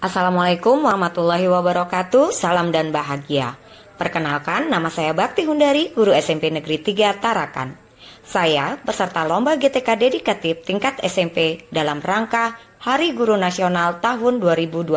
Assalamualaikum warahmatullahi wabarakatuh, salam dan bahagia. Perkenalkan, nama saya Bakti Hundari, guru SMP Negeri 3 Tarakan. Saya peserta lomba GTK dedikatif tingkat SMP dalam rangka Hari Guru Nasional tahun 2025.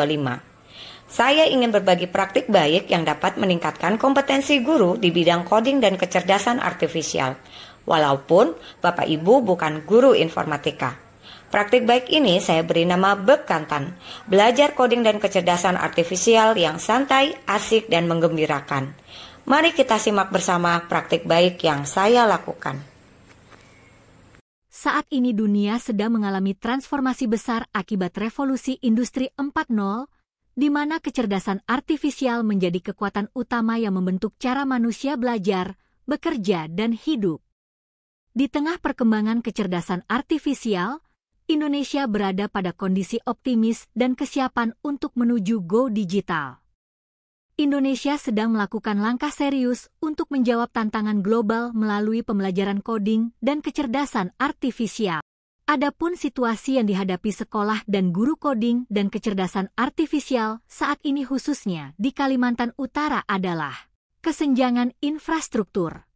Saya ingin berbagi praktik baik yang dapat meningkatkan kompetensi guru di bidang coding dan kecerdasan artifisial, walaupun Bapak Ibu bukan guru informatika. Praktik baik ini saya beri nama Bekantan, belajar coding dan kecerdasan artifisial yang santai, asik, dan menggembirakan. Mari kita simak bersama praktik baik yang saya lakukan. Saat ini dunia sedang mengalami transformasi besar akibat revolusi industri 4.0, di mana kecerdasan artifisial menjadi kekuatan utama yang membentuk cara manusia belajar, bekerja, dan hidup. Di tengah perkembangan kecerdasan artifisial, Indonesia berada pada kondisi optimis dan kesiapan untuk menuju go digital. Indonesia sedang melakukan langkah serius untuk menjawab tantangan global melalui pembelajaran coding dan kecerdasan artifisial. Adapun situasi yang dihadapi sekolah dan guru coding dan kecerdasan artifisial saat ini khususnya di Kalimantan Utara adalah kesenjangan infrastruktur.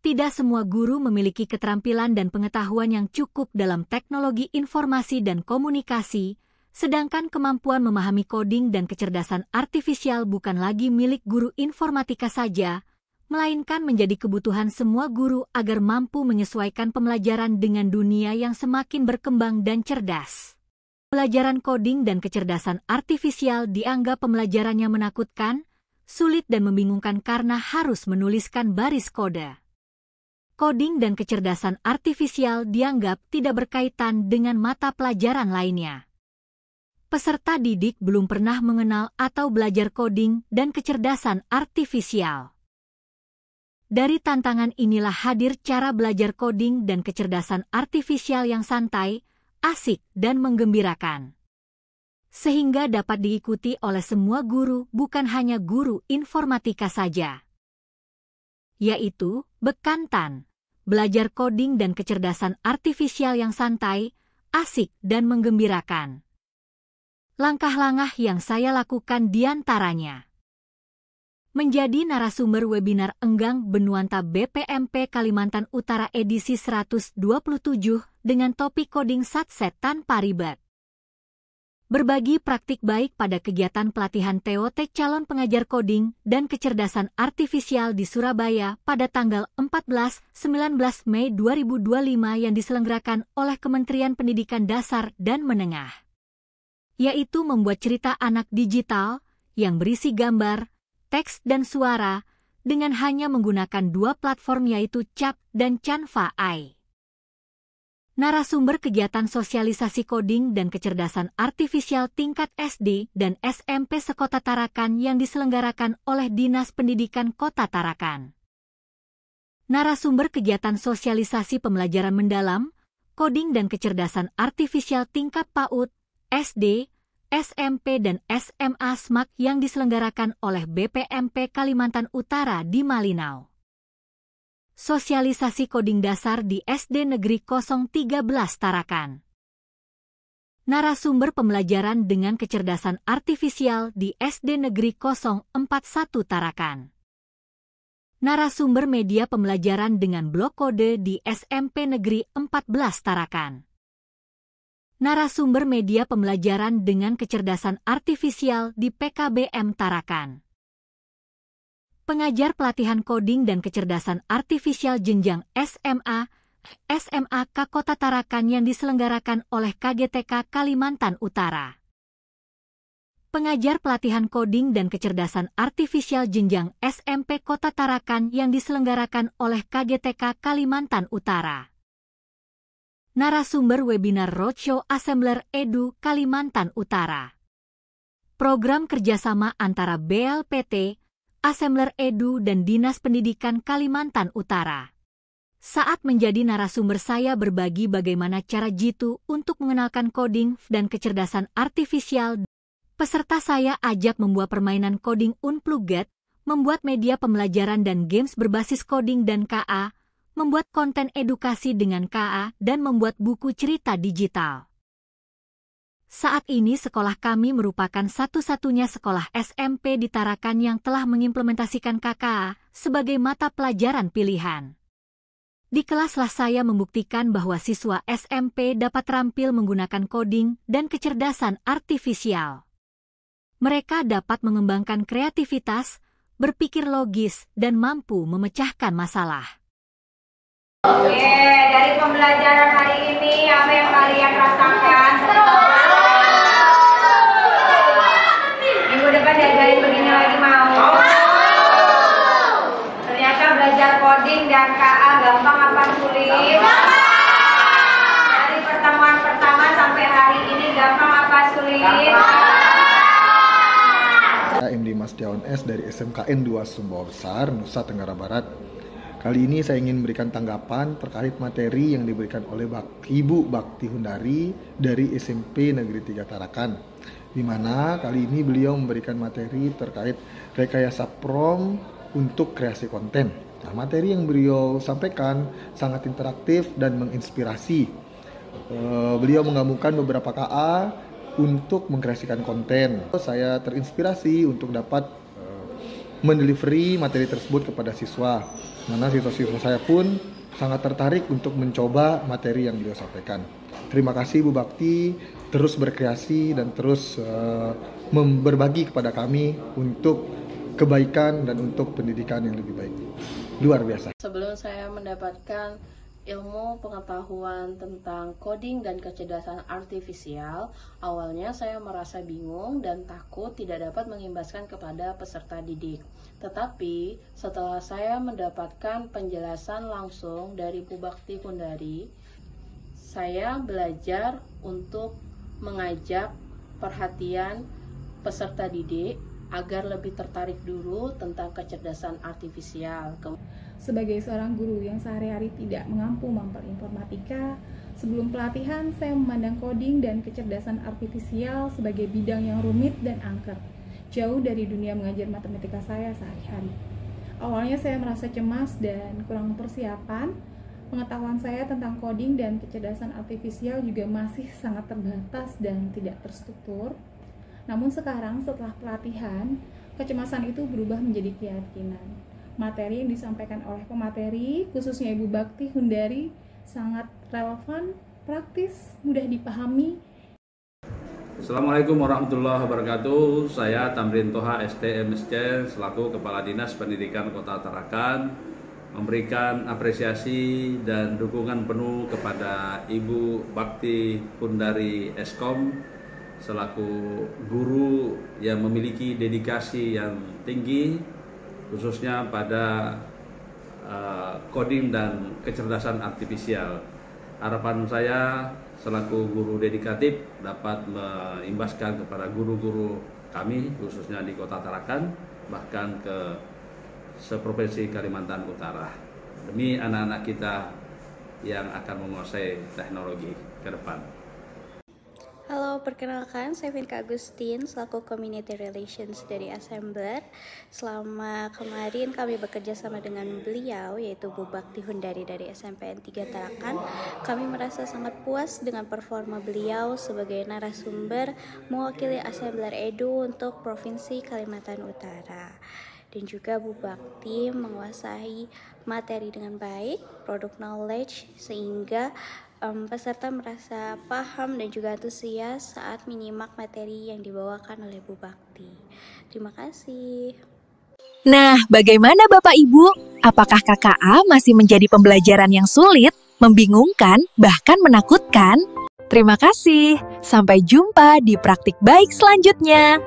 Tidak semua guru memiliki keterampilan dan pengetahuan yang cukup dalam teknologi informasi dan komunikasi, sedangkan kemampuan memahami coding dan kecerdasan artifisial bukan lagi milik guru informatika saja, melainkan menjadi kebutuhan semua guru agar mampu menyesuaikan pembelajaran dengan dunia yang semakin berkembang dan cerdas. Pelajaran coding dan kecerdasan artifisial dianggap pembelajarannya menakutkan, sulit dan membingungkan karena harus menuliskan baris kode. Coding dan kecerdasan artifisial dianggap tidak berkaitan dengan mata pelajaran lainnya. Peserta didik belum pernah mengenal atau belajar coding dan kecerdasan artifisial. Dari tantangan inilah hadir cara belajar coding dan kecerdasan artifisial yang santai, asik, dan menggembirakan. Sehingga dapat diikuti oleh semua guru, bukan hanya guru informatika saja. Yaitu Bekantan, belajar coding dan kecerdasan artifisial yang santai, asik, dan menggembirakan. Langkah-langkah yang saya lakukan diantaranya: menjadi narasumber webinar Enggang Benuanta BPMP Kalimantan Utara edisi 127 dengan topik coding satset tanpa ribet. Berbagi praktik baik pada kegiatan pelatihan TOT calon pengajar coding dan kecerdasan artifisial di Surabaya pada tanggal 14-19 Mei 2025 yang diselenggarakan oleh Kementerian Pendidikan Dasar dan Menengah. Yaitu membuat cerita anak digital yang berisi gambar, teks, dan suara dengan hanya menggunakan dua platform yaitu Cap dan Canva AI. Narasumber kegiatan sosialisasi coding dan kecerdasan artifisial tingkat SD dan SMP sekota Tarakan yang diselenggarakan oleh Dinas Pendidikan Kota Tarakan. Narasumber kegiatan sosialisasi pembelajaran mendalam, coding dan kecerdasan artifisial tingkat PAUD, SD, SMP dan SMA SMAK yang diselenggarakan oleh BPMP Kalimantan Utara di Malinau. Sosialisasi coding dasar di SD Negeri 013 Tarakan. Narasumber pembelajaran dengan kecerdasan artifisial di SD Negeri 041 Tarakan. Narasumber media pembelajaran dengan blok kode di SMP Negeri 14 Tarakan. Narasumber media pembelajaran dengan kecerdasan artifisial di PKBM Tarakan. Pengajar pelatihan coding dan kecerdasan artifisial jenjang SMA, SMAK Kota Tarakan yang diselenggarakan oleh KGTK Kalimantan Utara. Pengajar pelatihan coding dan kecerdasan artifisial jenjang SMP Kota Tarakan yang diselenggarakan oleh KGTK Kalimantan Utara. Narasumber webinar Roadshow Assembler Edu Kalimantan Utara. Program kerjasama antara BLPT, Assembler Edu dan Dinas Pendidikan Kalimantan Utara. Saat menjadi narasumber saya berbagi bagaimana cara jitu untuk mengenalkan coding dan kecerdasan artifisial. Peserta saya ajak membuat permainan coding unplugged, membuat media pembelajaran dan games berbasis coding dan KA, membuat konten edukasi dengan KA dan membuat buku cerita digital. Saat ini sekolah kami merupakan satu-satunya sekolah SMP di Tarakan yang telah mengimplementasikan KKA sebagai mata pelajaran pilihan. Di kelaslah saya membuktikan bahwa siswa SMP dapat terampil menggunakan coding dan kecerdasan artifisial. Mereka dapat mengembangkan kreativitas, berpikir logis, dan mampu memecahkan masalah. Oke, dari pembelajaran hari ini apa yang kalian rasakan? Minggu depan diajarin begini lagi mau? Ternyata belajar coding dan KA gampang apa sulit? Dari pertemuan pertama sampai hari ini gampang apa sulit? MD Mas Diawan S dari SMKN 2 Sumbawa Besar, Nusa Tenggara Barat. Kali ini saya ingin memberikan tanggapan terkait materi yang diberikan oleh Ibu Bakti Hundari dari SMP Negeri 3 Tarakan, di mana kali ini beliau memberikan materi terkait rekayasa prom untuk kreasi konten. Nah, materi yang beliau sampaikan sangat interaktif dan menginspirasi. Beliau menggabungkan beberapa KA untuk mengkreasikan konten. Saya terinspirasi untuk dapat mendelivery materi tersebut kepada siswa. Mana siswa-siswa saya pun sangat tertarik untuk mencoba materi yang beliau sampaikan. Terima kasih Bu Bakti, terus berkreasi dan terus berbagi kepada kami untuk kebaikan dan untuk pendidikan yang lebih baik. Luar biasa. Sebelum saya mendapatkan ilmu pengetahuan tentang coding dan kecerdasan artifisial, awalnya saya merasa bingung dan takut tidak dapat mengimbaskan kepada peserta didik. Tetapi setelah saya mendapatkan penjelasan langsung dari Bu Bakti Hundari, saya belajar untuk mengajak perhatian peserta didik agar lebih tertarik dulu tentang kecerdasan artifisial. Sebagai seorang guru yang sehari-hari tidak mampu memperinformatika, sebelum pelatihan saya memandang coding dan kecerdasan artifisial sebagai bidang yang rumit dan angker, jauh dari dunia mengajar matematika saya sehari-hari. Awalnya saya merasa cemas dan kurang persiapan. Pengetahuan saya tentang coding dan kecerdasan artifisial juga masih sangat terbatas dan tidak terstruktur. Namun sekarang setelah pelatihan, kecemasan itu berubah menjadi keyakinan. Materi yang disampaikan oleh pemateri, khususnya Ibu Bakti Hundari, sangat relevan, praktis, mudah dipahami. Assalamualaikum warahmatullahi wabarakatuh. Saya Tamrin Toha ST MSc selaku Kepala Dinas Pendidikan Kota Tarakan memberikan apresiasi dan dukungan penuh kepada Ibu Bakti Hundari Eskom selaku guru yang memiliki dedikasi yang tinggi, khususnya pada coding dan kecerdasan artifisial. Harapan saya selaku guru dedikatif dapat mengimbaskan kepada guru-guru kami, khususnya di Kota Tarakan, bahkan ke seprovinsi Kalimantan Utara, demi anak-anak kita yang akan menguasai teknologi ke depan. Halo, perkenalkan saya Vinka Agustin selaku Community Relations dari Assembler. Selama kemarin kami bekerja sama dengan beliau, yaitu Bu Bakti Hundari dari SMPN 3 Tarakan. Kami merasa sangat puas dengan performa beliau sebagai narasumber mewakili Assembler Edu untuk Provinsi Kalimantan Utara. Dan juga Bu Bakti menguasai materi dengan baik, produk knowledge, sehingga peserta merasa paham dan juga antusias saat menyimak materi yang dibawakan oleh Bu Bakti. Terima kasih. Nah, bagaimana Bapak Ibu? Apakah KKA masih menjadi pembelajaran yang sulit, membingungkan, bahkan menakutkan? Terima kasih. Sampai jumpa di praktik baik selanjutnya.